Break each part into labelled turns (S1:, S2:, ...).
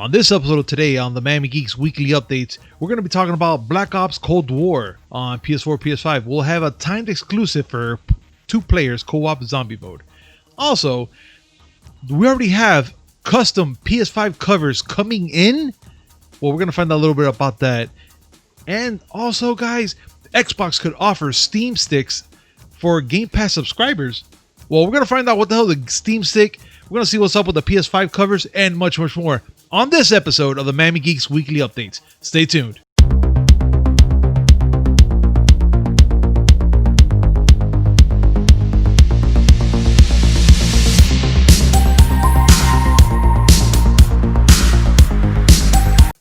S1: On this episode of today on the Miami Geeks Weekly Updates, we're going to be talking about Black Ops Cold War on PS4, PS5. We'll have a timed exclusive for 2 players co-op zombie mode. Also, we already have custom PS5 covers coming in. Well, we're going to find out a little bit about that. And also, guys, Xbox could offer Steam sticks for Game Pass subscribers. Well, we're going to find out what the hell the Steam stick. We're going to see what's up with the PS5 covers and much, much more on this episode of the Miami Geeks Weekly Updates. Stay tuned.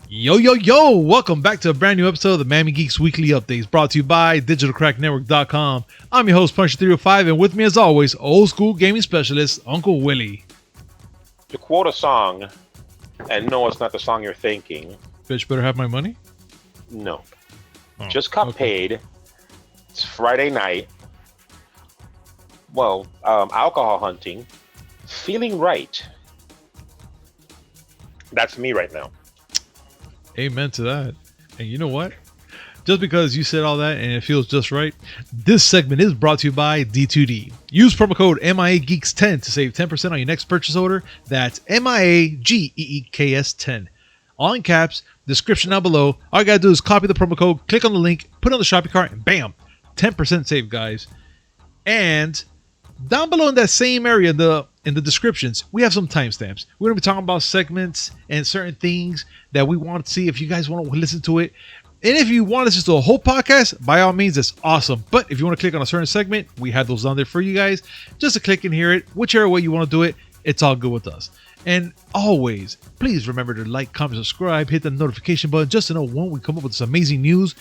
S1: Yo, welcome back to a brand new episode of the Miami Geeks Weekly Updates, brought to you by digitalcracknetwork.com. I'm your host, Punisher305, and with me as always, old school gaming specialist, Uncle Willie.
S2: To quote a song, and no, it's not the song you're thinking.
S1: Bitch better have my money?
S2: No.
S1: Oh,
S2: Just got paid. It's Friday night. Well, alcohol hunting. Feeling right. That's me right now.
S1: Amen to that. And you know what? Just because you said all that and it feels just right, this segment is brought to you by D2D. Use promo code MIAGeeks10 to save 10% on your next purchase order. That's MIAGEEKS10. All in caps, description down below. All you gotta do is copy the promo code, click on the link, put it on the shopping cart, and bam! 10% save, guys. And down below in that same area, in the descriptions, we have some timestamps. We're going to be talking about segments and certain things that we want to see if you guys want to listen to it. And if you want to listen to a whole podcast, by all means, it's awesome. But if you want to click on a certain segment, we have those down there for you guys. Just to click and hear it, whichever way you want to do it, it's all good with us. And always, please remember to like, comment, subscribe, hit the notification button just to know when we come up with this amazing news,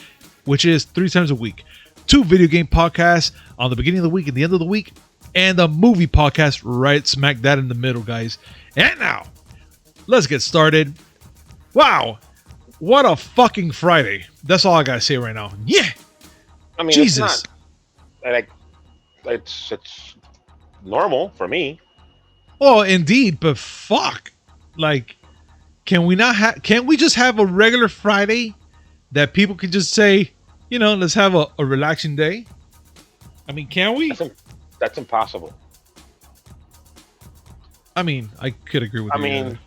S1: which is 3 times a week. 2 video game podcasts on the beginning of the week and the end of the week. And a movie podcast right smack that in the middle, guys. And now, let's get started. Wow, what a fucking Friday. That's all I gotta say right now. Yeah.
S2: I mean,
S1: Jesus.
S2: It's normal for me.
S1: Oh, indeed, but fuck. Like, can we just have a regular Friday that people can just say, you know, let's have a relaxing day? I mean, can we?
S2: That's impossible.
S1: I mean, I could agree with you.
S2: I mean,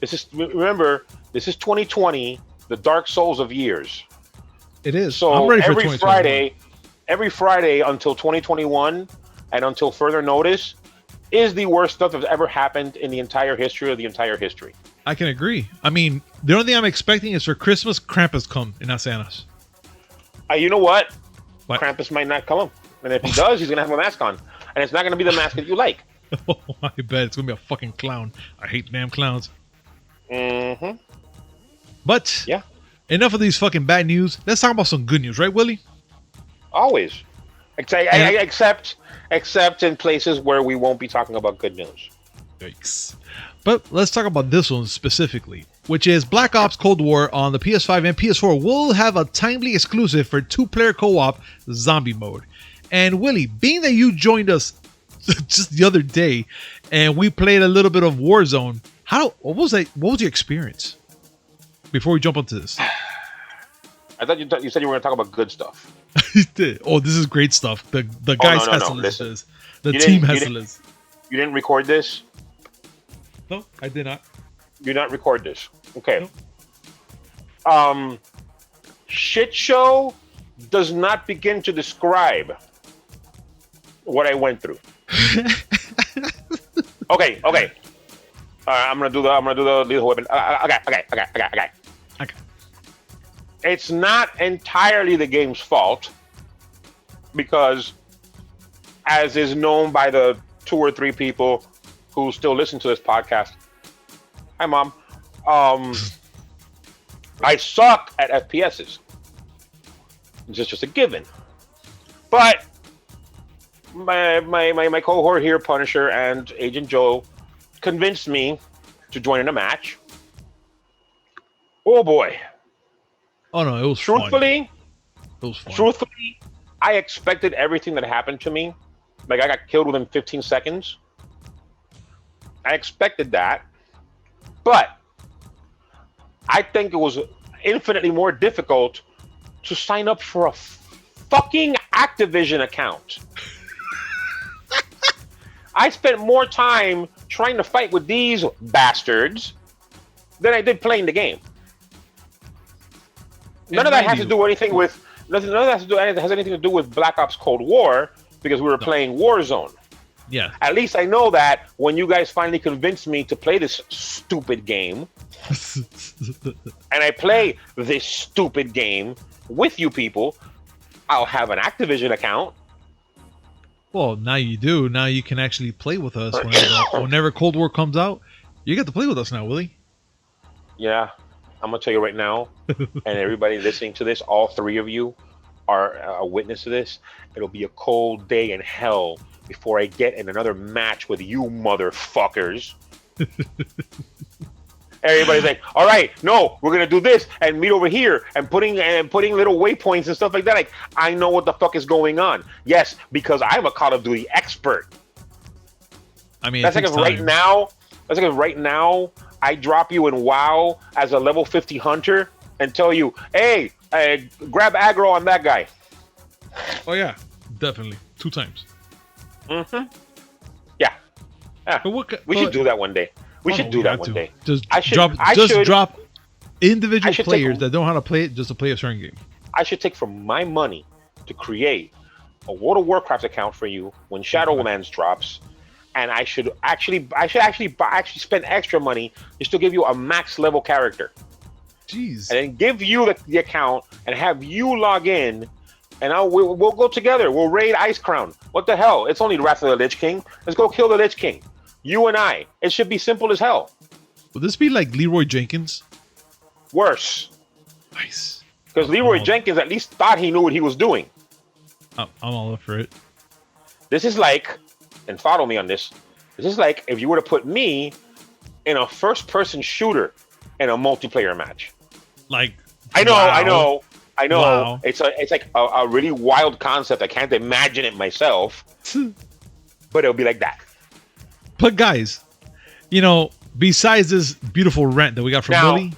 S2: this is 2020, the dark souls of years.
S1: It is.
S2: So
S1: I'm ready for
S2: every Friday until 2021 and until further notice is the worst stuff that's ever happened in the entire history of the entire history.
S1: I can agree. I mean, the only thing I'm expecting is for Christmas, Krampus come and not Santa's.
S2: You know what?
S1: What?
S2: Krampus might not come. And if he does, he's going to have a mask on. And it's not going to be the mask that you like.
S1: Oh, I bet it's going to be a fucking clown. I hate damn clowns.
S2: Mm-hmm.
S1: But,
S2: yeah,
S1: enough of these fucking bad news. Let's talk about some good news, right, Willie?
S2: Always. Except in places where we won't be talking about good news.
S1: Yikes. But let's talk about this one specifically, which is Black Ops Cold War on the PS5 and PS4 will have a timely exclusive for 2-player co-op zombie mode. And Willie, being that you joined us just the other day and we played a little bit of Warzone, what was your experience before we jump onto this?
S2: I thought you said you were going to talk about good stuff.
S1: Oh, this is great stuff. The guys has to listen. The team has to listen.
S2: You didn't record this?
S1: No, I did not.
S2: You did not record this. Okay.
S1: Nope.
S2: Shit show does not begin to describe what I went through. Okay. I'm gonna do the lethal weapon. Okay. It's not entirely the game's fault because, as is known by the 2 or 3 people who still listen to this podcast. Hi, Mom. I suck at FPSs. It's just a given. But my cohort here, Punisher and Agent Joe, convinced me to join in a match. Oh boy.
S1: Oh no, it was
S2: Truthfully,
S1: fun. It was fun.
S2: Truthfully, I expected everything that happened to me. Like, I got killed within 15 seconds. I expected that. But I think it was infinitely more difficult to sign up for a fucking Activision account. I spent more time trying to fight with these bastards than I did playing the game. None of that has to do anything with nothing. None of that has anything to do with Black Ops Cold War because we were playing Warzone.
S1: Yeah.
S2: At least I know that when you guys finally convinced me to play this stupid game, and I play this stupid game with you people, I'll have an Activision account.
S1: Well, now you do. Now you can actually play with us whenever Cold War comes out. You get to play with us now, Willie.
S2: Yeah, I'm gonna tell you right now, and everybody listening to this, all three of you are a witness to this. It'll be a cold day in hell before I get in another match with you motherfuckers. Everybody's like, all right, no, we're gonna do this and meet over here and putting little waypoints and stuff like that. Like, I know what the fuck is going on. Yes, because I'm a Call of Duty expert.
S1: I mean,
S2: that's like if right now I drop you in WoW as a level 50 hunter and tell you, hey, grab aggro on that guy.
S1: Oh yeah, definitely 2 times.
S2: Mm-hmm. Yeah.
S1: But
S2: we should do that one day. We should do that one day.
S1: Just drop individual players that don't know how to play it just to play a certain game.
S2: I should take from my money to create a World of Warcraft account for you when Shadowlands drops, and I should actually spend extra money just to give you a max level character.
S1: Jeez.
S2: And then give you the account and have you log in, and we'll go together. We'll raid Ice Crown. What the hell? It's only Wrath of the Lich King. Let's go kill the Lich King. You and I. It should be simple as hell.
S1: Will this be like Leroy Jenkins?
S2: Worse.
S1: Nice.
S2: Because Leroy Jenkins at least thought he knew what he was doing.
S1: I'm all up for it.
S2: This is like, and follow me on this, this is like if you were to put me in a first-person shooter in a multiplayer match.
S1: Like,
S2: I know.
S1: Wow.
S2: It's like a really wild concept. I can't imagine it myself. But it'll be like that.
S1: But guys, besides this beautiful rant that we got from Willie.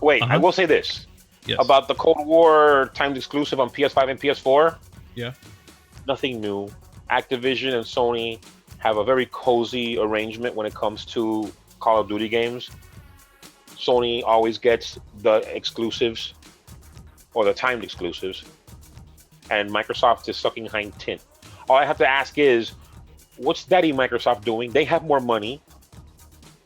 S2: Wait, I will say this.
S1: Yes.
S2: About the Cold War timed exclusive on PS5 and PS4.
S1: Yeah.
S2: Nothing new. Activision and Sony have a very cozy arrangement when it comes to Call of Duty games. Sony always gets the exclusives or the timed exclusives, and Microsoft is sucking hind tin. All I have to ask is, what's Daddy Microsoft doing? They have more money.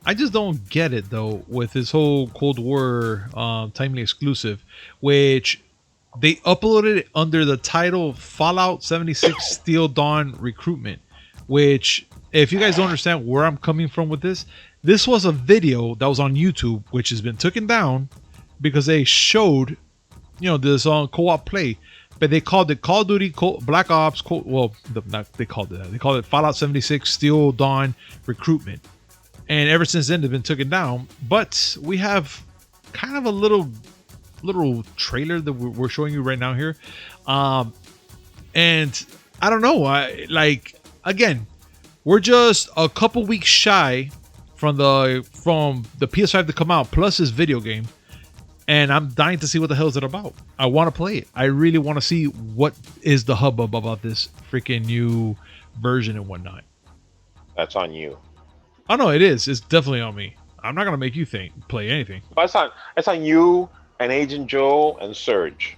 S1: I just don't get it though with this whole Cold War timely exclusive, which they uploaded it under the title Fallout 76 Steel Dawn Recruitment, which, if you guys don't understand where I'm coming from with this was a video that was on YouTube, which has been taken down because they showed, this co-op play, but they called it Call of Duty Black Ops. They called it that. They called it Fallout 76 Steel Dawn Recruitment. And ever since then, they've been taken down. But we have kind of a little trailer that we're showing you right now here. And I don't know. Again, we're just a couple weeks shy from the PS5 to come out, plus this video game. And I'm dying to see what the hell is it about. I want to play it. I really want to see what is the hubbub about this freaking new version and whatnot.
S2: That's on you.
S1: Oh no, it is. It's definitely on me. I'm not gonna make you play anything.
S2: But it's on you and Agent Joe and Surge.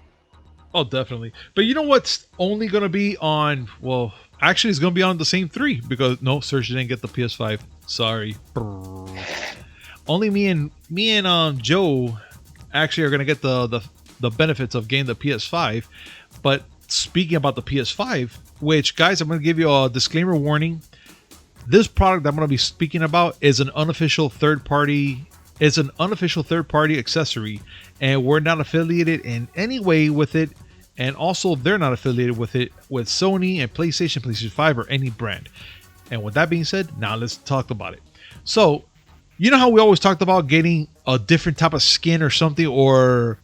S1: Oh, definitely. But you know what's only gonna be on? Well, actually, it's gonna be on the same 3 because no, Surge didn't get the PS5. Sorry. Only me and Joe actually are gonna get the benefits of getting the PS5. But speaking about the PS5, which, guys, I'm gonna give you a disclaimer warning. This product I'm going to be speaking about is an unofficial third party. It's an unofficial third party accessory, and we're not affiliated in any way with it. And also, they're not affiliated with it with Sony and PlayStation 5, or any brand. And with that being said, now let's talk about it. So, you know how we always talked about getting a different type of skin or something, or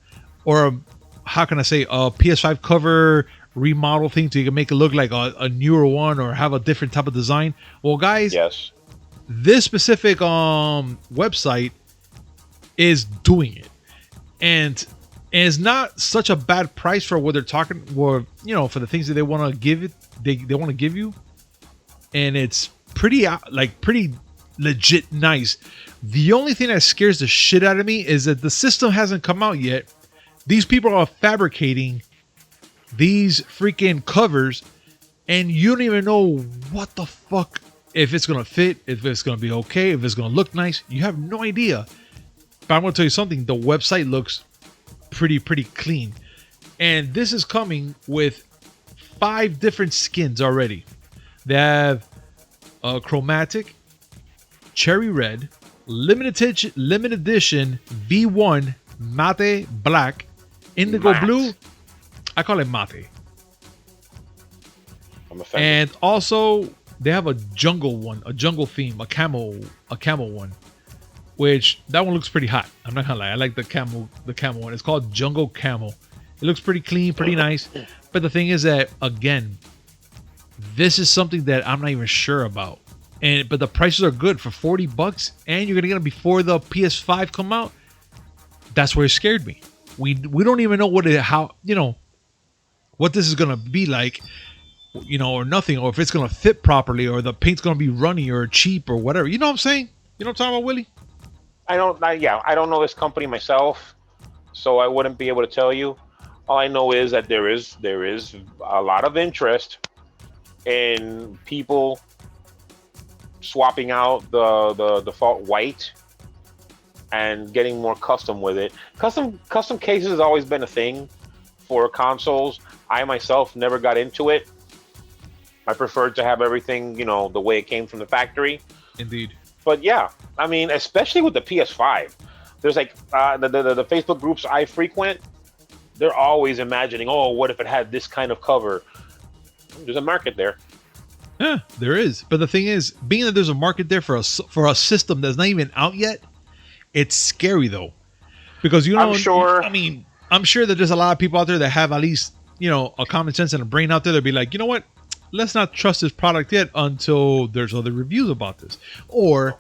S1: how can I say, a PS5 cover remodel thing so you can make it look like a newer one or have a different type of design? Well, guys,
S2: yes,
S1: this specific website is doing it. and it's not such a bad price for what they're talking, or for the things that they want to give it. They want to give you, and it's pretty pretty legit nice. The only thing that scares the shit out of me is that the system hasn't come out yet. These people are fabricating these freaking covers, and you don't even know what the fuck, if it's gonna fit, if it's gonna be okay, if it's gonna look nice. You have no idea. But I'm gonna tell you something, the website looks pretty clean. And this is coming with 5 different skins already. They have chromatic, cherry red, limited edition V1 mate black, indigo blue. I call it mate.
S2: I'm offended.
S1: And also they have a jungle one, a jungle theme, a camel one, which that one looks pretty hot. I'm not gonna lie, I like the camel one. It's called Jungle Camel. It looks pretty clean, pretty nice. But the thing is that, again, this is something that I'm not even sure about. But the prices are good for $40, and you're gonna get them before the PS5 come out. That's where it scared me. We don't even know what this is gonna be like, or nothing, or if it's gonna fit properly, or the paint's gonna be runny or cheap or whatever. You know what I'm saying? You know what I'm talking about, Willie?
S2: I don't know this company myself, so I wouldn't be able to tell you. All I know is that there is a lot of interest in people swapping out the default white and getting more custom with it. Custom cases has always been a thing for consoles. I myself never got into it. I preferred to have everything, the way it came from the factory.
S1: Indeed.
S2: But yeah, I mean, especially with the PS5, there's like the Facebook groups I frequent. They're always imagining, oh, what if it had this kind of cover? There's a market there.
S1: Yeah, there is. But the thing is, being that there's a market there for a system that's not even out yet, it's scary though, because I'm sure that there's a lot of people out there that have at least a common sense and a brain out there that be like, you know what, let's not trust this product yet until there's other reviews about this, or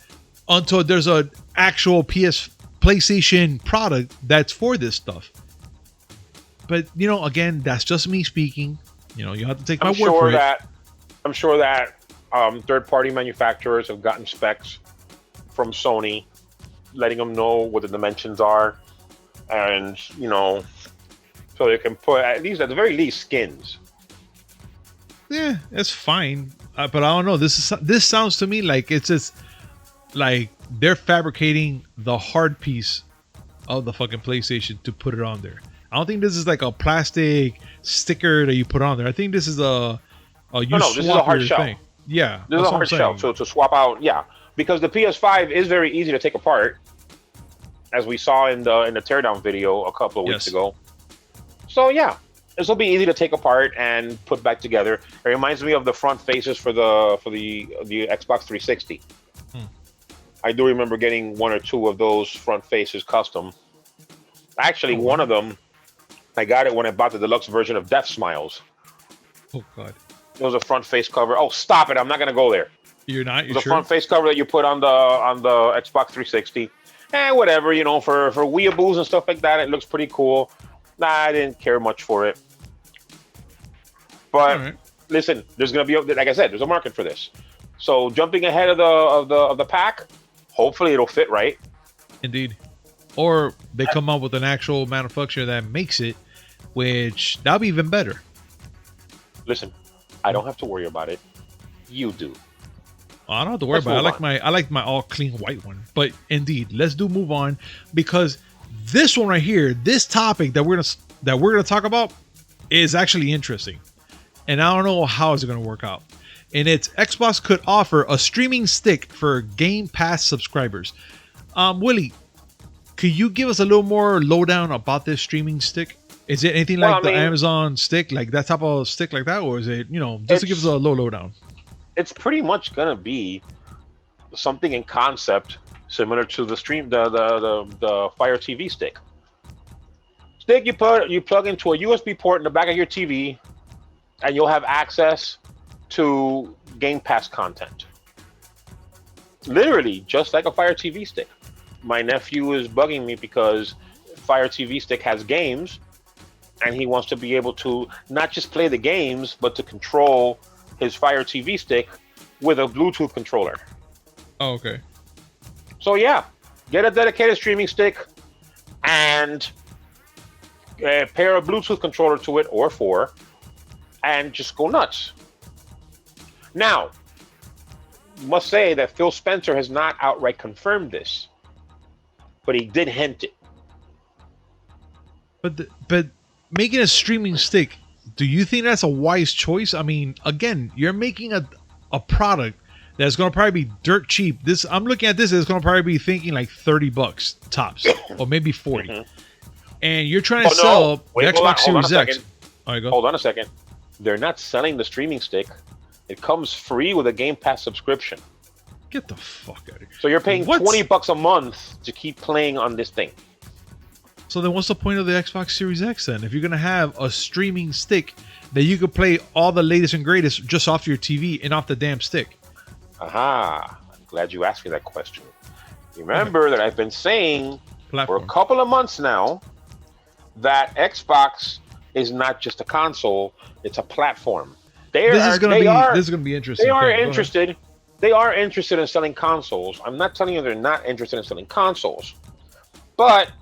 S1: until there's an actual PlayStation product that's for this stuff. But again, that's just me speaking. You have to take my word for it.
S2: I'm sure that third-party manufacturers have gotten specs from Sony, letting them know what the dimensions are, and so they can put at the very least skins.
S1: Yeah, it's fine, but I don't know. This sounds to me like it's just like they're fabricating the hard piece of the fucking PlayStation to put it on there. I don't think this is like a plastic sticker that you put on there. I think this is this is a hard shell thing. Yeah,
S2: this is a hard shell to swap out. Yeah, because the PS5 is very easy to take apart, as we saw in the teardown video a couple of weeks ago. So yeah, this will be easy to take apart and put back together. It reminds me of the front faces for the Xbox 360. I do remember getting 1 or 2 of those front faces custom. Actually, one of them, I got it when I bought the deluxe version of Death Smiles.
S1: Oh God!
S2: It was a front face cover. Oh, stop it! I'm not gonna go there.
S1: You're not.
S2: The front face cover that you put on the Xbox 360. Whatever, for weeaboos and stuff like that, it looks pretty cool. Nah, I didn't care much for it. But listen, there's gonna be, like I said, there's a market for this. So jumping ahead of the pack, hopefully it'll fit right.
S1: Indeed. Or they come up with an actual manufacturer that makes it, which that'll be even better.
S2: Listen, I don't have to worry about it. You do.
S1: I don't have to worry about it. I like my all clean white one. But indeed, let's move on, because this one right here, this topic that we're gonna talk about is actually interesting, and I don't know how it's gonna work out. And it's Xbox could offer a streaming stick for Game Pass subscribers. Willie, could you give us a little more lowdown about this streaming stick? Is it anything like the Amazon stick, like that type of stick like that, or is it just to give us a lowdown?
S2: It's pretty much gonna be something in concept similar to the Fire TV stick. You plug into a USB port in the back of your TV, and you'll have access to Game Pass content. Literally, just like a Fire TV stick. My nephew is bugging me because Fire TV stick has games, and he wants to be able to not just play the games, but to control his Fire TV stick with a Bluetooth controller.
S1: Oh, okay.
S2: So yeah, get a dedicated streaming stick and pair a Bluetooth controller to it or 4, and just go nuts. Now, must say that Phil Spencer has not outright confirmed this, but he did hint it.
S1: But making a streaming stick, do you think that's a wise choice? I mean, again, you're making a product that's going to probably be dirt cheap. I'm looking at this, it's going to probably be thinking like $30 tops, or maybe 40. Mm-hmm. And you're trying to sell the Xbox Series X. All right, go.
S2: Hold on a second. They're not selling the streaming stick. It comes free with a Game Pass subscription.
S1: Get the fuck out of here.
S2: So you're paying $20 a month to keep playing on this thing.
S1: So then what's the point of the Xbox Series X then? If you're going to have a streaming stick that you could play all the latest and greatest just off your TV and off the damn stick.
S2: Aha. I'm glad you asked me that question. Remember that I've been saying for a couple of months now that Xbox is not just a console, it's a platform. This is going
S1: to be interesting.
S2: They are interested. They are interested in selling consoles. I'm not telling you they're not interested in selling consoles. But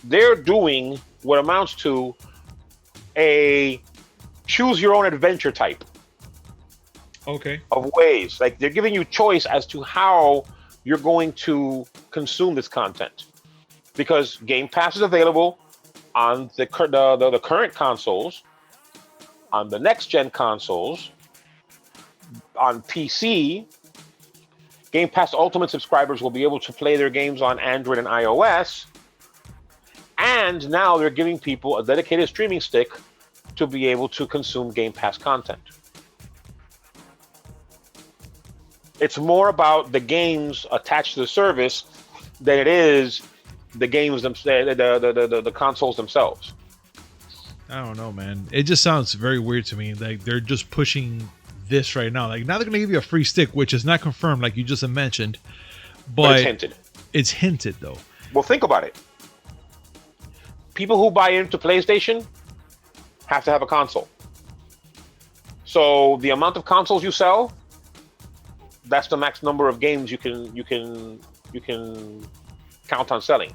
S2: they're doing what amounts to a choose your own adventure type.
S1: Okay.
S2: Of ways. Like they're giving you choice as to how you're going to consume this content. Because Game Pass is available on the current consoles, on the next gen consoles, on PC. Game Pass Ultimate subscribers will be able to play their games on Android and iOS. And now they're giving people a dedicated streaming stick to be able to consume Game Pass content. It's more about the games attached to the service than it is the games themselves, the consoles themselves.
S1: I don't know, man. It just sounds very weird to me. Like they're just pushing this right now. Like now they're going to give you a free stick, which is not confirmed, like you just mentioned. But
S2: it's hinted.
S1: It's hinted, though.
S2: Well, think about it. People who buy into PlayStation have to have a console. So the amount of consoles you sell, that's the max number of games you can count on selling.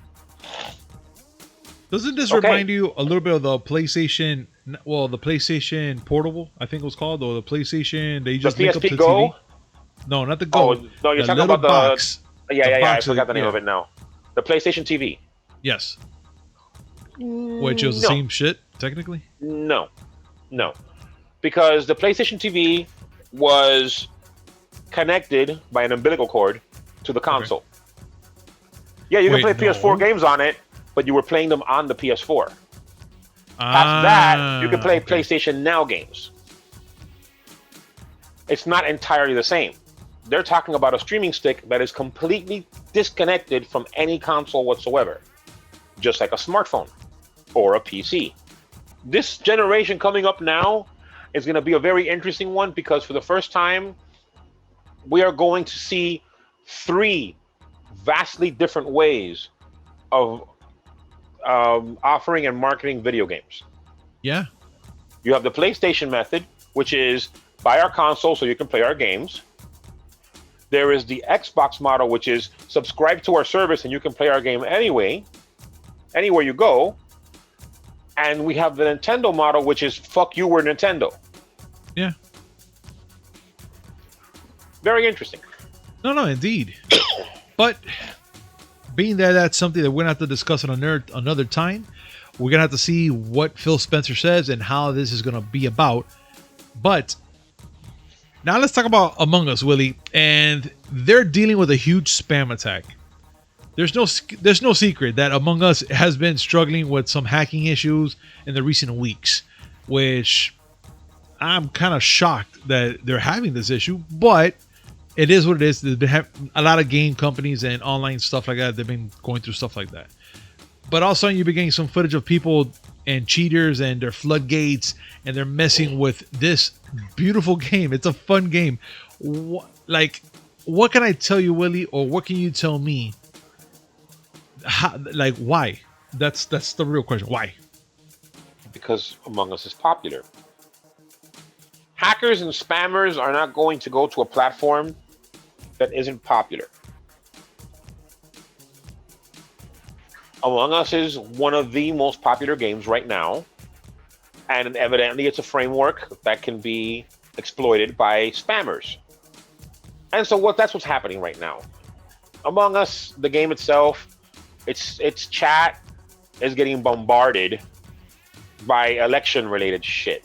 S1: Doesn't this remind you a little bit of the PlayStation? Well, the PlayStation Portable, I think it was called, or the PlayStation they just link up to the
S2: Go?
S1: TV. No, not the Go.
S2: Oh, no, you're talking about the box. Yeah. I forgot the name of it now. The PlayStation TV.
S1: Yes. Which was the same shit, technically?
S2: No. Because the PlayStation TV was connected by an umbilical cord to the console. Okay. Yeah, you can play PS4 games on it, but you were playing them on the PS4. Past that, you can play PlayStation Now games. It's not entirely the same. They're talking about a streaming stick that is completely disconnected from any console whatsoever, just like a smartphone or a PC. This generation coming up now is going to be a very interesting one because for the first time, we are going to see 3 vastly different ways of offering and marketing video games.
S1: Yeah.
S2: You have the PlayStation method, which is buy our console so you can play our games. There is the Xbox model, which is subscribe to our service and you can play our game anywhere you go. And we have the Nintendo model, which is fuck you, we're Nintendo.
S1: Yeah.
S2: Very interesting.
S1: No, indeed. But being that that's something that we're going to have to discuss on another time, we're going to have to see what Phil Spencer says and how this is going to be about. But now let's talk about Among Us, Willie. And they're dealing with a huge spam attack. There's no secret that Among Us has been struggling with some hacking issues in the recent weeks, which I'm kind of shocked that they're having this issue, but it is what it is. There's been a lot of game companies and online stuff like that. They've been going through stuff like that. But all of a sudden, you've been getting some footage of people and cheaters and their floodgates, and they're messing with this beautiful game. It's a fun game. What can I tell you, Willie, or what can you tell me? Why? That's the real question. Why?
S2: Because Among Us is popular. Hackers and spammers are not going to go to a platform that isn't popular. Among Us is one of the most popular games right now, and evidently it's a framework that can be exploited by spammers. And so that's what's happening right now. Among Us, the game itself, its chat is getting bombarded by election-related shit.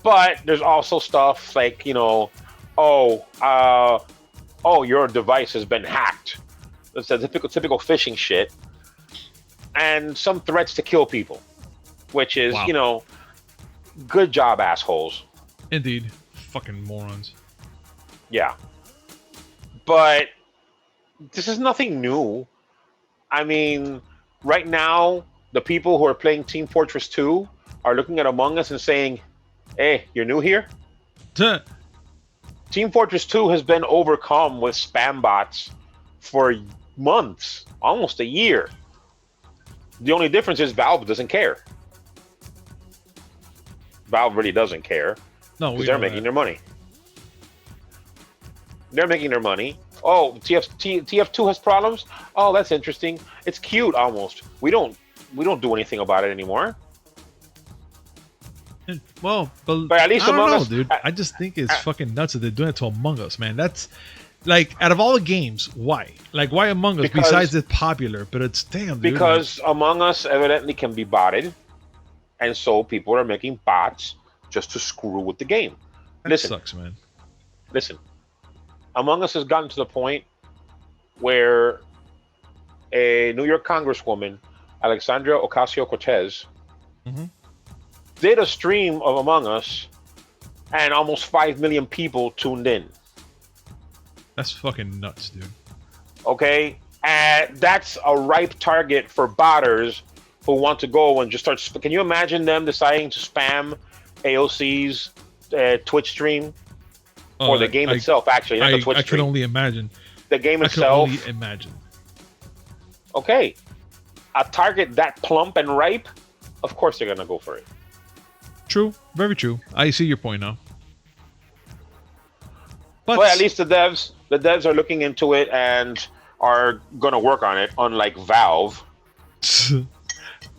S2: But there's also stuff like, your device has been hacked. It's a typical phishing shit. And some threats to kill people, which is,
S1: wow.
S2: Good job, assholes.
S1: Indeed. Fucking morons.
S2: Yeah. But this is nothing new. I mean, right now, the people who are playing Team Fortress 2 are looking at Among Us and saying, hey, you're new here? Team Fortress 2 has been overcome with spam bots for months, almost a year. The only difference is Valve doesn't care. Valve really doesn't care.
S1: No,
S2: because they're making their money. They're making their money. Oh, TF2 has problems? Oh, that's interesting. It's cute almost. We don't do anything about it anymore.
S1: Well,
S2: but at least
S1: I don't
S2: Among
S1: know,
S2: Us,
S1: dude. I just think it's fucking nuts that they're doing it to Among Us, man. That's like, out of all the games, why? Like, why Among Us? Besides it's popular, but it's damn, dude.
S2: Because Among Us evidently can be botted, and so people are making bots just to screw with the game.
S1: That sucks, man.
S2: Listen, Among Us has gotten to the point where a New York Congresswoman, Alexandria Ocasio-Cortez, did a stream of Among Us, and almost 5 million people tuned in.
S1: That's fucking nuts, dude.
S2: Okay? And that's a ripe target for botters who want to go and just start... Can you imagine them deciding to spam AOC's Twitch stream? Or the game itself, actually, not the Twitch stream.
S1: I can only imagine.
S2: The game itself...
S1: I can only imagine.
S2: Okay. A target that plump and ripe, of course they're going to go for it.
S1: True. Very true. I see your point now.
S2: But at least the devs are looking into it and are going to work on it, unlike Valve.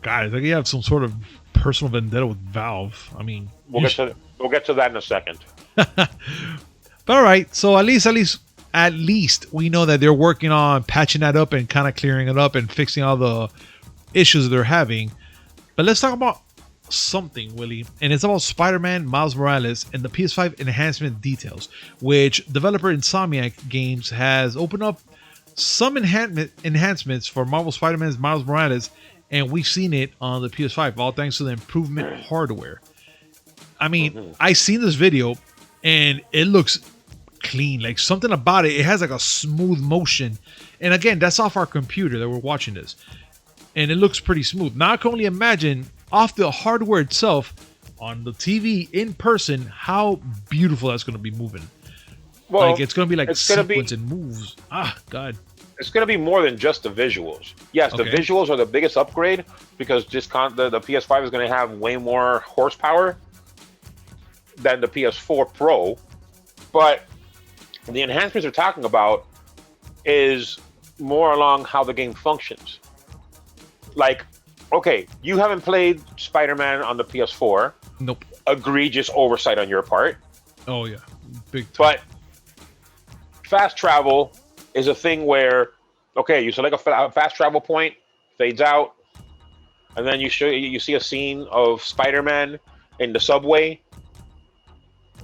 S1: Guys, like you have some sort of personal vendetta with Valve. I mean,
S2: we'll get to that in a second.
S1: But all right, so at least we know that they're working on patching that up and kind of clearing it up and fixing all the issues they're having. But let's talk about something, Willie, and it's about Spider-Man Miles Morales and the PS5 enhancement details, which developer Insomniac Games has opened up some enhancements for Marvel Spider-Man's Miles Morales, and we've seen it on the PS5, all thanks to the improvement hardware. I mean, I seen this video and it looks clean, like something about it has like a smooth motion, and again, that's off our computer that we're watching this, and it looks pretty smooth. Now I can only imagine off the hardware itself on the TV in person how beautiful that's going to be moving. Well, like it's going to be like sequence and moves. Ah, God.
S2: It's going to be more than just the visuals. Yes, the visuals are the biggest upgrade because the PS5 is going to have way more horsepower than the PS4 Pro. But the enhancements they're talking about is more along how the game functions. Like, okay, you haven't played Spider-Man on the PS4.
S1: Nope.
S2: Egregious oversight on your part.
S1: Oh, yeah. Big time.
S2: But fast travel is a thing where, okay, you select a fast travel point, fades out, and then you see a scene of Spider-Man in the subway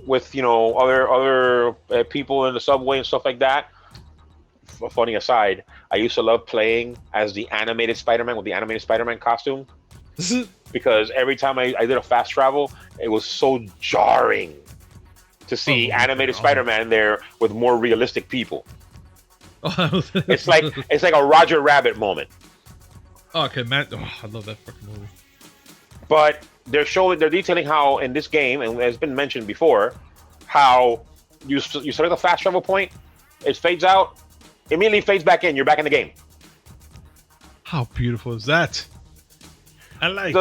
S2: with, other people in the subway and stuff like that. Funny aside, I used to love playing as the animated Spider-Man with the animated Spider-Man costume because every time I did a fast travel, it was so jarring to see animated Spider-Man there with more realistic people. It's like a Roger Rabbit moment.
S1: Oh, okay, man. Oh, I love that fucking movie.
S2: But they're detailing how in this game, and it's been mentioned before, how you select a fast travel point, it fades out, immediately fades back in. You're back in the game.
S1: How beautiful is that? I like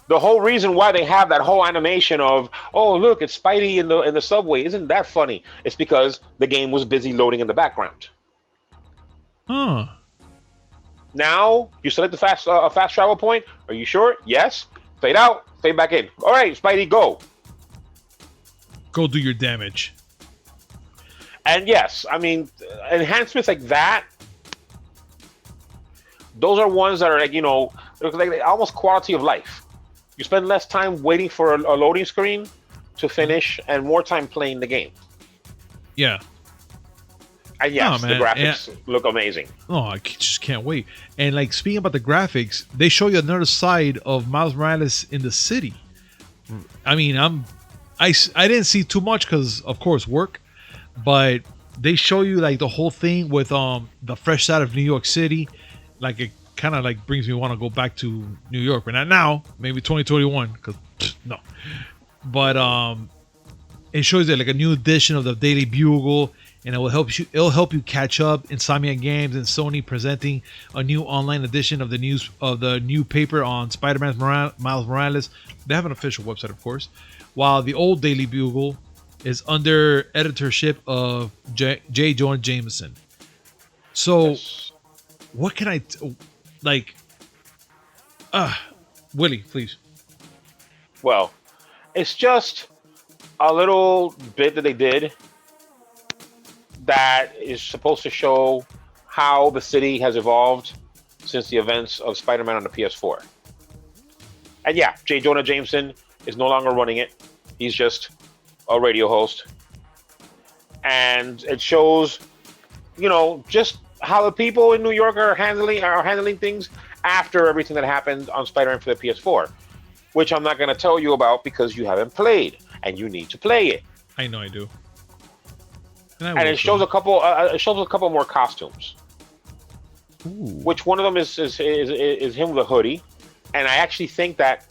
S2: The whole reason why they have that whole animation of, oh look, it's Spidey in the subway, isn't that funny? It's because the game was busy loading in the background.
S1: Huh.
S2: Now you select the fast travel point. Are you sure? Yes. Fade out, fade back in. All right, Spidey, go.
S1: Go do your damage.
S2: And yes, I mean, enhancements like that, those are ones that are like almost quality of life. You spend less time waiting for a loading screen to finish and more time playing the game.
S1: Yeah.
S2: And yes, the graphics look amazing.
S1: Oh, I just can't wait. And like speaking about the graphics, they show you another side of Miles Morales in the city. I mean, I didn't see too much because of course work, but they show you like the whole thing with the fresh side of New York City. Like it kind of like brings me want to go back to New York, but not now, maybe 2021, because no. But it shows you like a new edition of the Daily Bugle, and it will help you. It'll help you catch up. Insomniac Games and Sony presenting a new online edition of the new paper on Spider-Man Miles Morales. They have an official website, of course, while the old Daily Bugle is under editorship of J. Jonah Jameson. So, yes. What can I like? Willie, please.
S2: Well, it's just a little bit that they did that is supposed to show how the city has evolved since the events of Spider-Man on the PS4. And yeah, J. Jonah Jameson is no longer running it. He's just a radio host. And it shows, just how the people in New York are handling things after everything that happened on Spider-Man for the PS4, which I'm not going to tell you about because you haven't played and you need to play it.
S1: I know I do.
S2: And it shows a couple. It shows a couple more costumes.
S1: Ooh.
S2: Which one of them is him with a hoodie, and I actually think that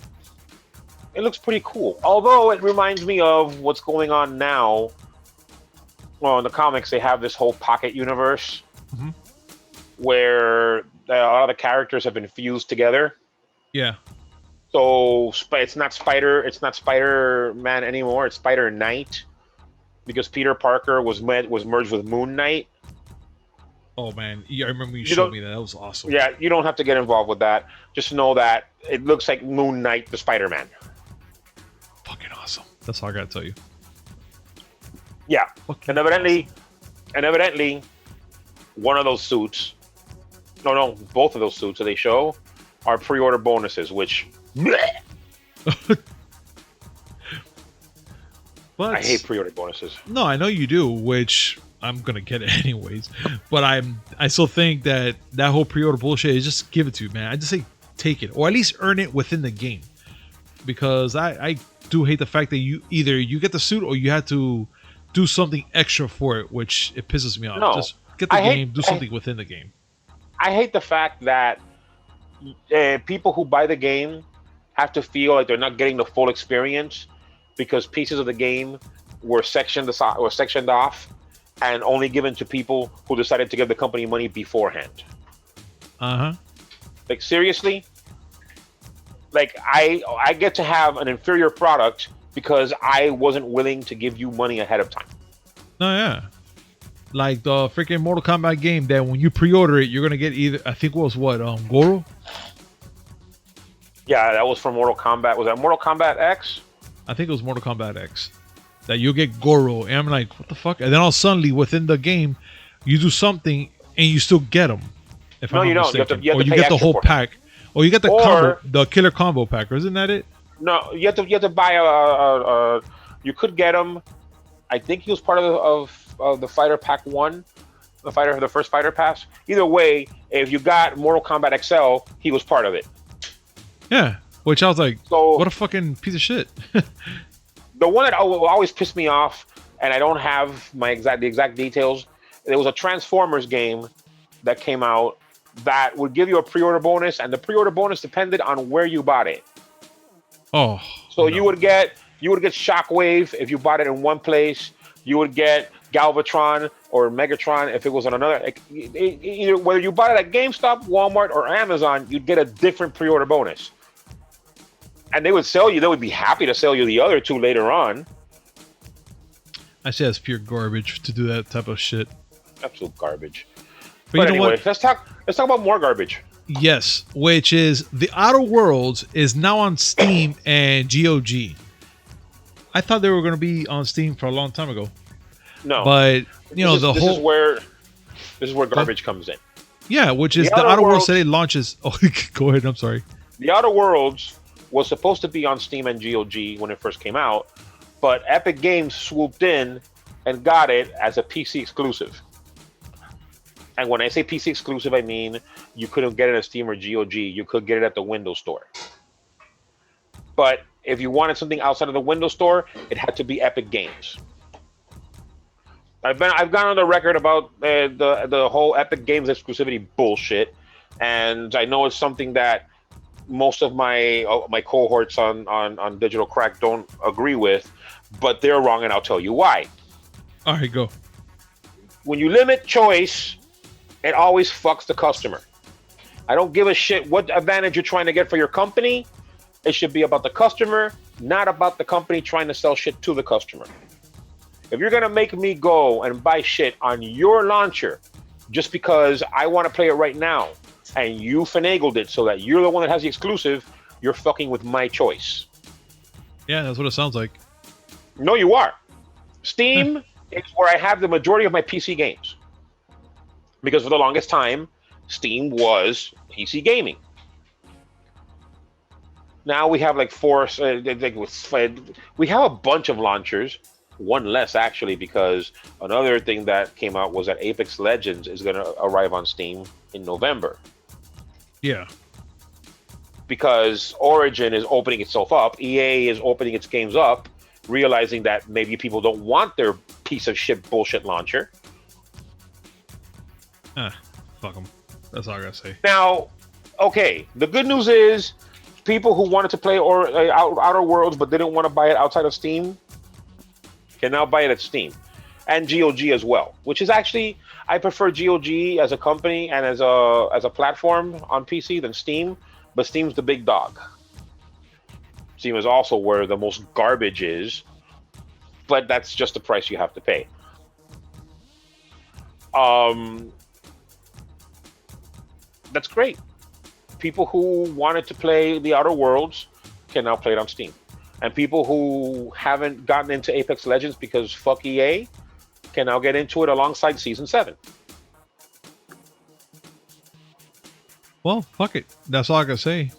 S2: it looks pretty cool. Although it reminds me of what's going on now. Well, in the comics, they have this whole pocket universe where a lot of the characters have been fused together.
S1: Yeah.
S2: So it's not Spider-Man anymore. It's Spider-Knight. Because Peter Parker was merged with Moon Knight. Oh
S1: man, yeah, I remember you showed me that. That was awesome.
S2: Yeah, you don't have to get involved with that. Just know that it looks like Moon Knight, the Spider-Man.
S1: Fucking awesome. That's all I gotta tell you.
S2: Yeah, and evidently, one of those suits. No, both of those suits that they show are pre-order bonuses, which. But I hate pre-order bonuses.
S1: No, I know you do, which I'm gonna get it anyways. But I still think that whole pre-order bullshit is just give it to you, man. I just say take it, or at least earn it within the game. Because I do hate the fact that you get the suit or you have to do something extra for it, which it pisses me off.
S2: No,
S1: just get the game, do something within the game.
S2: I hate the fact that people who buy the game have to feel like they're not getting the full experience because pieces of the game were sectioned off and only given to people who decided to give the company money beforehand. Like seriously? Like I get to have an inferior product because I wasn't willing to give you money ahead of time.
S1: No, yeah. Like the freaking Mortal Kombat game that when you pre-order it, you're gonna get either I think it was Goro?
S2: Yeah, that was from Mortal Kombat. Was that Mortal Kombat X?
S1: I think it was Mortal Kombat X. That you'll get Goro, and I'm like, what the fuck? And then all suddenly within the game, you do something and you still get them. If I'm not mistaken.
S2: You have to
S1: or you get the whole pack, or you get the combo, the killer combo pack, or isn't that it?
S2: No, you have to buy a. You could get him. I think he was part of the Fighter Pack 1, the first Fighter Pass. Either way, if you got Mortal Kombat XL, he was part of it.
S1: Yeah. Which I was like, what a fucking piece of shit.
S2: The one that always pissed me off, and I don't have the exact details, there was a Transformers game that came out that would give you a pre-order bonus, and the pre-order bonus depended on where you bought it.
S1: Oh.
S2: So no. you would get Shockwave if you bought it in one place. You would get Galvatron or Megatron if it was on another. Either whether you bought it at GameStop, Walmart, or Amazon, you'd get a different pre-order bonus. And they would sell you. They would be happy to sell you the other two later on.
S1: I say that's pure garbage to do that type of shit.
S2: Absolute garbage.
S1: But you know
S2: anyway,
S1: what?
S2: let's talk about more garbage.
S1: Yes, which is The Outer Worlds is now on Steam and GOG. I thought they were going to be on Steam for a long time ago.
S2: No,
S1: but this is
S2: where garbage comes in.
S1: Yeah, which is The Outer Worlds today launches. Oh, go ahead. I'm sorry.
S2: The Outer Worlds was supposed to be on Steam and GOG when it first came out, but Epic Games swooped in and got it as a PC exclusive. And when I say PC exclusive, I mean you couldn't get it on Steam or GOG. You could get it at the Windows Store. But if you wanted something outside of the Windows Store, it had to be Epic Games. I've gone on the record about the whole Epic Games exclusivity bullshit, and I know it's something that most of my cohorts on Digital Crack don't agree with, but they're wrong, and I'll tell you why.
S1: All right, go.
S2: When you limit choice, it always fucks the customer. I don't give a shit what advantage you're trying to get for your company. It should be about the customer, not about the company trying to sell shit to the customer. If you're going to make me go and buy shit on your launcher just because I want to play it right now, and you finagled it so that you're the one that has the exclusive, you're fucking with my choice.
S1: Yeah, that's what it sounds like.
S2: No, you are. Steam is where I have the majority of my PC games. Because for the longest time, Steam was PC gaming. Now we have like we have a bunch of launchers, one less actually, because another thing that came out was that Apex Legends is going to arrive on Steam in November.
S1: Yeah.
S2: Because Origin is opening itself up, EA is opening its games up, realizing that maybe people don't want their piece of shit bullshit launcher.
S1: Fuck them. That's all I gotta say.
S2: Now, okay, the good news is people who wanted to play Outer Worlds but didn't want to buy it outside of Steam can now buy it at Steam and GOG as well, which is actually, I prefer GOG as a company and as a platform on PC than Steam, but Steam's the big dog. Steam is also where the most garbage is, but that's just the price you have to pay. That's great. People who wanted to play the Outer Worlds can now play it on Steam. And people who haven't gotten into Apex Legends because fuck EA can now get into it alongside Season 7.
S1: Well, fuck it. That's all I gotta say.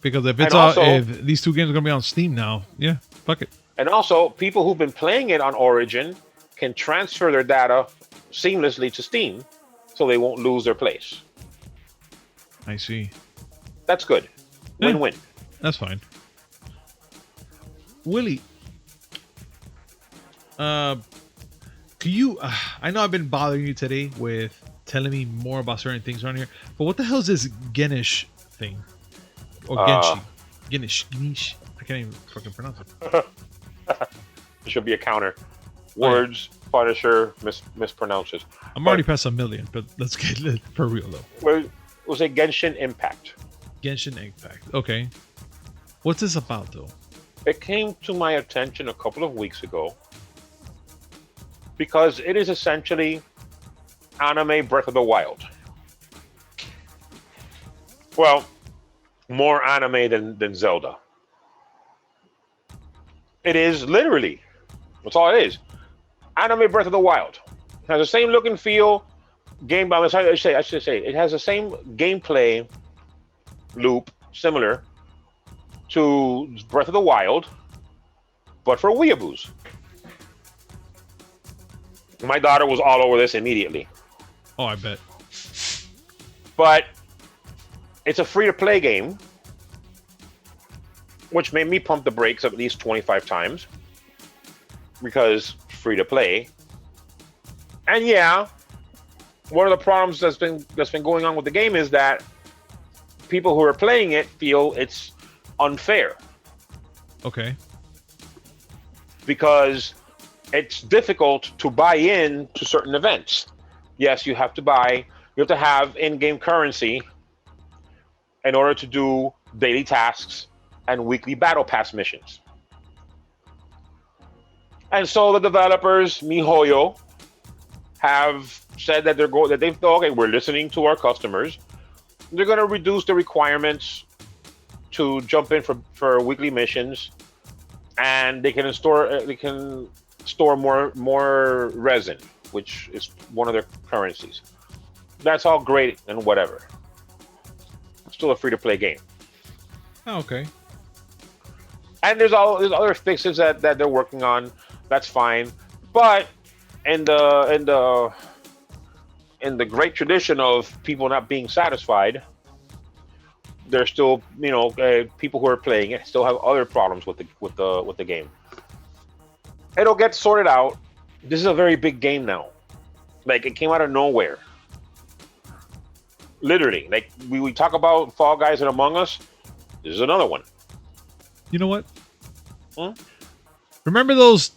S1: Because if these two games are gonna be on Steam now, yeah, fuck it.
S2: And also, people who've been playing it on Origin can transfer their data seamlessly to Steam, so they won't lose their place.
S1: I see.
S2: That's good. Win-win.
S1: That's fine. Willie, can you? I know I've been bothering you today with telling me more about certain things around here, but what the hell is this Genish thing? Or Genshin? Genish. I can't even fucking pronounce it.
S2: It should be a counter. Words, Punisher, mispronounces.
S1: I'm already past 1 million, but let's get it for real though.
S2: Well, it was a Genshin Impact.
S1: Genshin Impact. Okay. What's this about though?
S2: It came to my attention a couple of weeks ago because it is essentially anime Breath of the Wild. Well, more anime than Zelda. It is literally. That's all it is. Anime Breath of the Wild. It has the same look and feel. I should say it has the same gameplay loop, similar to Breath of the Wild, but for weeaboos. My daughter was all over this immediately.
S1: Oh, I bet.
S2: But it's a free-to-play game, which made me pump the brakes at least 25 times because free-to-play. And yeah, one of the problems that's been going on with the game is that people who are playing it feel it's unfair.
S1: Okay.
S2: Because it's difficult to buy in to certain events. Yes, you have to have in-game currency in order to do daily tasks and weekly battle pass missions. And so the developers, MiHoYo, have said that they've thought, okay, we're listening to our customers. They're going to reduce the requirements to jump in for weekly missions, and they can store more resin, which is one of their currencies. That's all great and whatever. It's still a free-to-play game.
S1: Oh, okay.
S2: And there's other fixes that they're working on. That's fine, but in the great tradition of people not being satisfied, there's still people who are playing it still have other problems with the game. It'll get sorted out. This is a very big game now. Like, it came out of nowhere. Literally, like we talk about Fall Guys and Among Us. This is another one.
S1: You know what? Remember those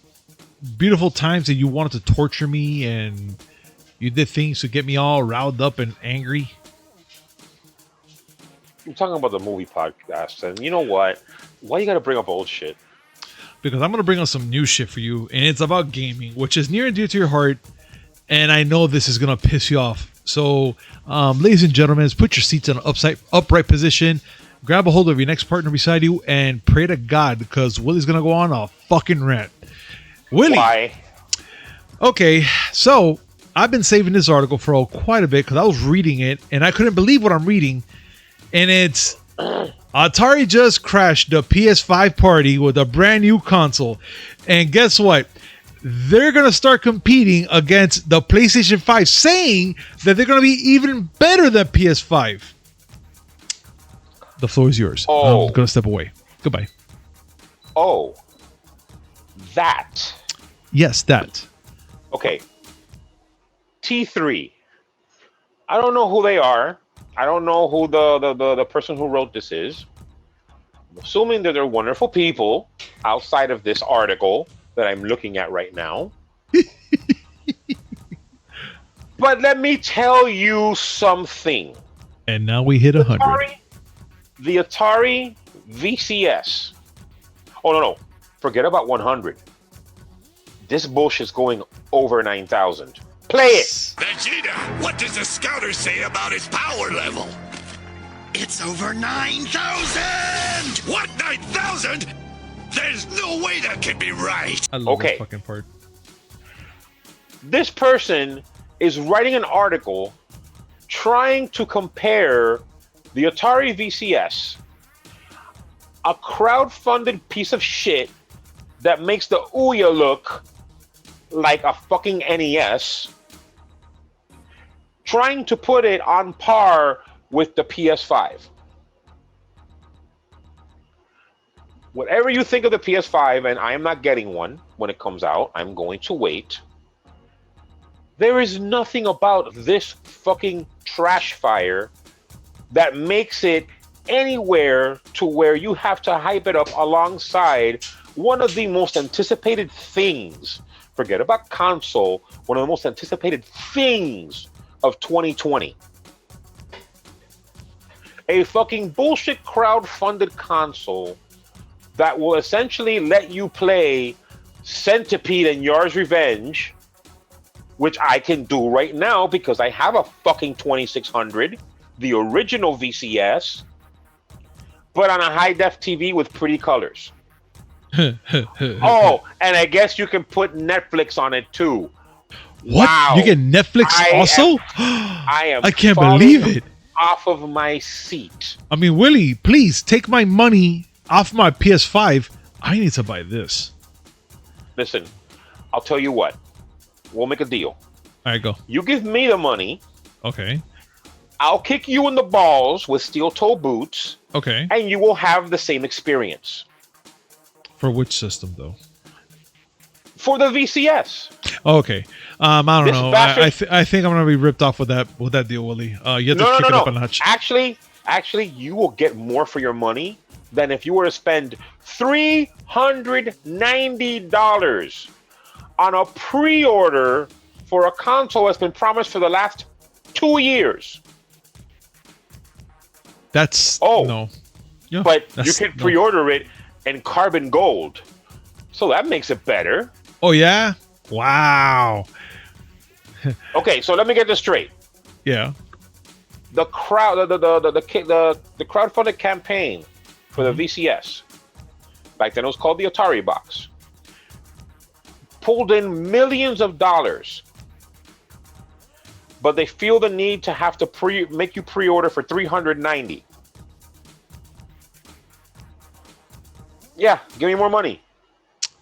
S1: beautiful times that you wanted to torture me and you did things to get me all riled up and angry?
S2: I'm talking about the movie podcast, and you know what? Why you gotta bring up old shit?
S1: Because I'm gonna bring up some new shit for you, and it's about gaming, which is near and dear to your heart, and I know this is gonna piss you off. So, ladies and gentlemen, put your seats in an upright position, grab a hold of your next partner beside you, and pray to God, because Willy's gonna go on a fucking rant. Willy.
S2: Why?
S1: Okay, so I've been saving this article for quite a bit because I was reading it and I couldn't believe what I'm reading. And it's Atari just crashed the PS5 party with a brand new console. And guess what? They're going to start competing against the PlayStation 5, saying that they're going to be even better than PS5. The floor is yours.
S2: Oh.
S1: I'm going to step away. Goodbye.
S2: Oh. That.
S1: Yes, that.
S2: Okay. T3. I don't know who they are. I don't know who the person who wrote this is. I'm assuming that they're wonderful people outside of this article that I'm looking at right now. But let me tell you something.
S1: And now we hit 100.
S2: The Atari VCS. Oh, no. Forget about 100. This bullshit's going over 9,000. Play it!
S3: Vegeta, what does the scouter say about his power level? It's over 9,000! What, 9,000? There's no way that can be right.
S1: I love
S2: Okay.
S1: that fucking part.
S2: This person is writing an article trying to compare the Atari VCS, a crowd-funded piece of shit that makes the Ouya look like a fucking NES, trying to put it on par with the PS5. Whatever you think of the PS5, and I am not getting one when it comes out, I'm going to wait. There is nothing about this fucking trash fire that makes it anywhere to where you have to hype it up alongside one of the most anticipated things. Forget about console, one of the most anticipated things of 2020. A fucking bullshit crowd-funded console that will essentially let you play Centipede and Yars' Revenge, which I can do right now because I have a fucking 2600, the original VCS, but on a high-def TV with pretty colors. Oh, and I guess you can put Netflix on it too.
S1: What?
S2: Wow.
S1: You get Netflix also? I can't believe it.
S2: Off of my seat.
S1: I mean, Willy, please take my money off my PS5. I need to buy this.
S2: Listen, I'll tell you what. We'll make a deal.
S1: All right, go.
S2: You give me the money.
S1: Okay.
S2: I'll kick you in the balls with steel toe boots.
S1: Okay.
S2: And you will have the same experience.
S1: For which system, though?
S2: For the VCS.
S1: Oh, okay. I don't
S2: This
S1: know.
S2: bastard-
S1: I think I'm gonna be ripped off with that deal, Willy. You have to kick it up a notch.
S2: Actually, you will get more for your money than if you were to spend $390 on a pre-order for a console that's been promised for the last 2 years.
S1: That's no. Yeah,
S2: but you can pre-order it in carbon gold, so that makes it better.
S1: Oh yeah! Wow.
S2: Okay, so let me get this straight.
S1: Yeah.
S2: The crowdfunded campaign for the VCS, back then it was called the Atari box, pulled in millions of dollars, but they feel the need to have to make you pre-order for $390. Yeah, give me more money.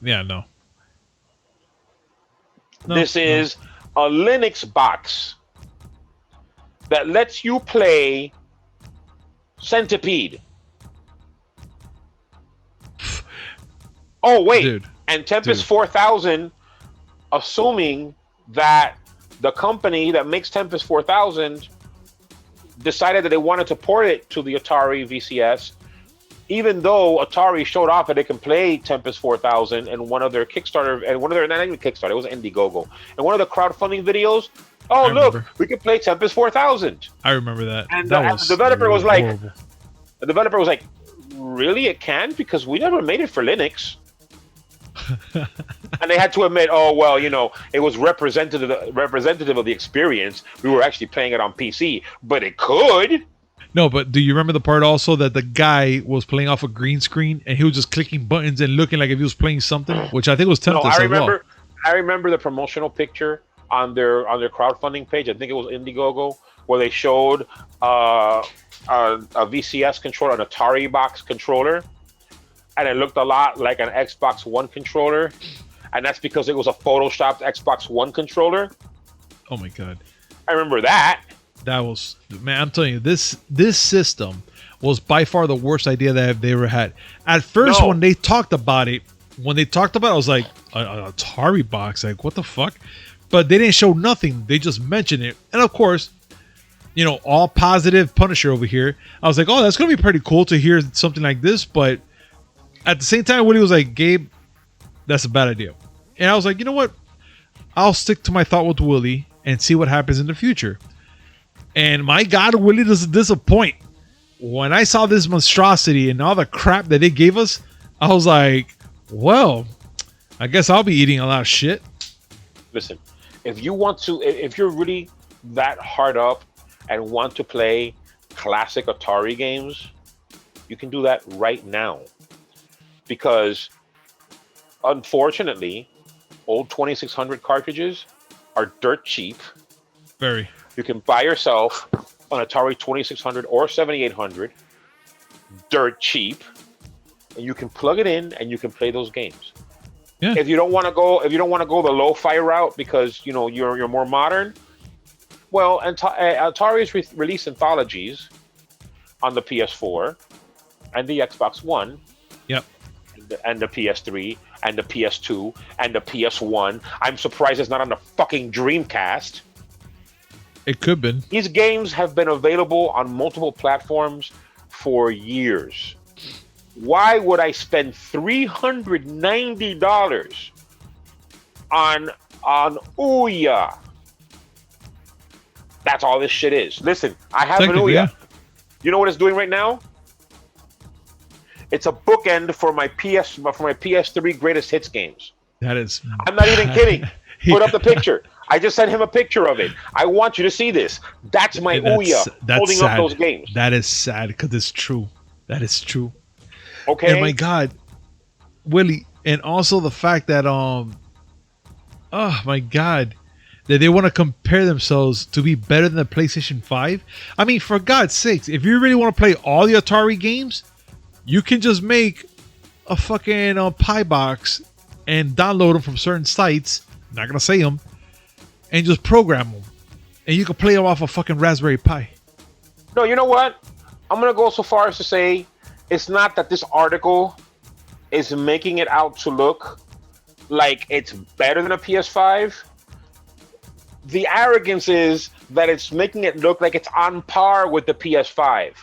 S1: Yeah, no.
S2: This is a Linux box that lets you play Centipede. Oh, wait.
S1: Dude.
S2: And Tempest 4000, assuming that the company that makes Tempest 4000 decided that they wanted to port it to the Atari VCS, even though Atari showed off that it can play Tempest 4000 in one of their Kickstarter, and one of their, not even Kickstarter, it was Indiegogo, and one of the crowdfunding videos. Oh, look, we can play Tempest 4000.
S1: I remember that.
S2: And
S1: the
S2: developer was like,
S1: horrible.
S2: The developer was like, really, it can? Because we never made it for Linux. And they had to admit, oh, well, you know, it was representative of the experience. We were actually playing it on PC, but it could.
S1: No, but do you remember the part also that the guy was playing off a green screen and he was just clicking buttons and looking like if he was playing something, which I think was Tempest as well.
S2: I remember the promotional picture on their crowdfunding page. I think it was Indiegogo, where they showed a VCS controller, an Atari box controller, and it looked a lot like an Xbox One controller, and that's because it was a photoshopped Xbox One controller.
S1: Oh my god!
S2: I remember that.
S1: That was, man, I'm telling you, this system was by far the worst idea that they ever had. At first, when they talked about it, I was like, an Atari box, like what the fuck? But they didn't show nothing. They just mentioned it, and of course, you know, all positive Punisher over here. I was like, oh, that's gonna be pretty cool to hear something like this. But at the same time, Willie was like, Gabe, that's a bad idea. And I was like, you know what? I'll stick to my thought with Willie and see what happens in the future. And my God, Willie doesn't disappoint. When I saw this monstrosity and all the crap that they gave us, I was like, well, I guess I'll be eating a lot of shit.
S2: Listen, if you're really that hard up and want to play classic Atari games, you can do that right now. Because, unfortunately, old 2600 cartridges are dirt cheap.
S1: Very.
S2: You can buy yourself an Atari 2600 or 7800, dirt cheap, and you can plug it in and you can play those games. Yeah. If you don't want to go the lo-fi route because you know you're more modern, well, Atari's released anthologies on the PS4 and the Xbox One.
S1: Yep.
S2: And the PS3 and the PS2 and the PS1. I'm surprised it's not on the fucking Dreamcast.
S1: It could have been.
S2: These games have been available on multiple platforms for years. Why would I spend $390 on Ouya? That's all this shit is. Listen, I have an Ouya. Yeah. You know what it's doing right now? It's a bookend for my PS3 greatest hits games.
S1: That is.
S2: I'm not even kidding. Put up the picture. I just sent him a picture of it. I want you to see this. That's my Ouya holding up those games.
S1: That is sad because it's true. That is true.
S2: Okay.
S1: And my God, Willie, and also the fact that oh my God, that they want to compare themselves to be better than the PlayStation 5. I mean, for God's sakes, if you really want to play all the Atari games, you can just make a fucking Pi box and download them from certain sites. I'm not gonna say them. And just program them, and you can play them off a fucking Raspberry Pi.
S2: No, you know what? I'm gonna go so far as to say it's not that this article is making it out to look like it's better than a PS5. The arrogance is that it's making it look like it's on par with the PS5.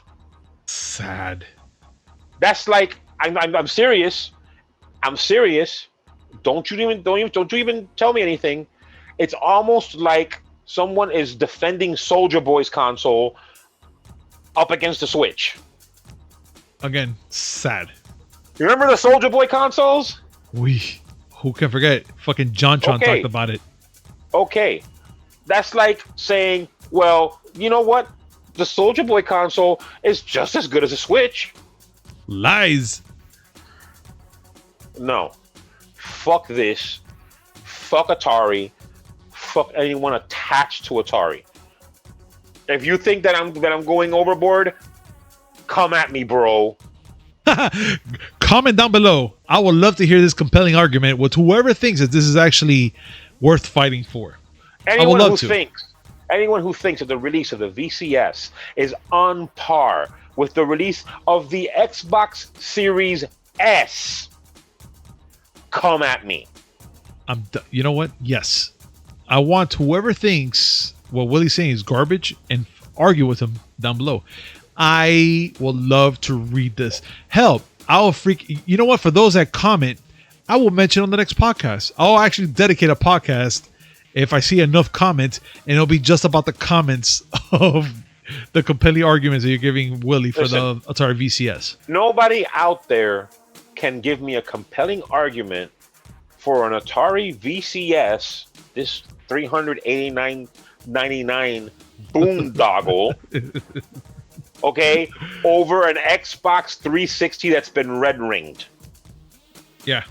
S1: Sad.
S2: That's like I'm serious. I'm serious. don't you even tell me anything. It's almost like someone is defending Soldier Boy's console up against the Switch.
S1: Again, sad.
S2: You remember the Soldier Boy consoles?
S1: Who can forget? Fucking JonTron talked about it.
S2: Okay. That's like saying, well, you know what? The Soldier Boy console is just as good as a Switch.
S1: Lies.
S2: No. Fuck this. Fuck Atari. Fuck anyone attached to Atari. If you think that I'm going overboard, come at me, bro.
S1: Comment down below. I would love to hear this compelling argument with whoever thinks that this is actually worth fighting for.
S2: Anyone who thinks that the release of the VCS is on par with the release of the Xbox Series S, come at me.
S1: You know what? Yes. I want whoever thinks what Willy's saying is garbage and argue with him down below. I will love to read this. Hell, you know what? For those that comment, I will mention on the next podcast. I'll actually dedicate a podcast if I see enough comments, and it'll be just about the comments of the compelling arguments that you're giving Willy for the Atari VCS.
S2: Nobody out there can give me a compelling argument for an Atari VCS, this $389.99 boondoggle, okay, over an Xbox 360 that's been red ringed.
S1: Yeah,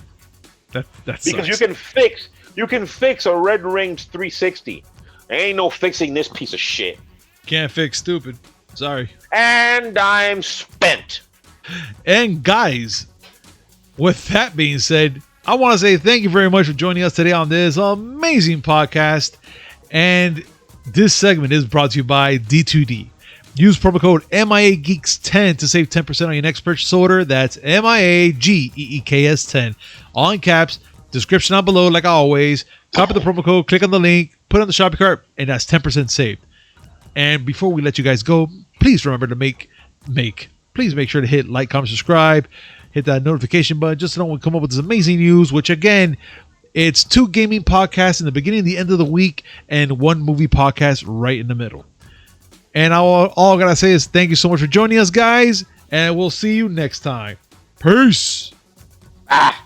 S1: that
S2: because
S1: sucks.
S2: you can fix a red ringed 360. There ain't no fixing this piece of shit.
S1: Can't fix stupid. Sorry.
S2: And I'm spent.
S1: And guys, with that being said, I want to say thank you very much for joining us today on this amazing podcast. And this segment is brought to you by D2D. Use promo code MIAGeeks10 to save 10% on your next purchase order. That's MIAGEEKS10. All in caps. Description down below, like always. Copy the promo code, click on the link, put it on the shopping cart, and that's 10% saved. And before we let you guys go, please remember to please make sure to hit like, comment, subscribe, hit that notification button just so no one come up with this amazing news, which again, it's 2 gaming podcasts in the beginning and the end of the week and 1 movie podcast right in the middle. And all I gotta say is thank you so much for joining us, guys, and we'll see you next time. Peace.
S2: Ah.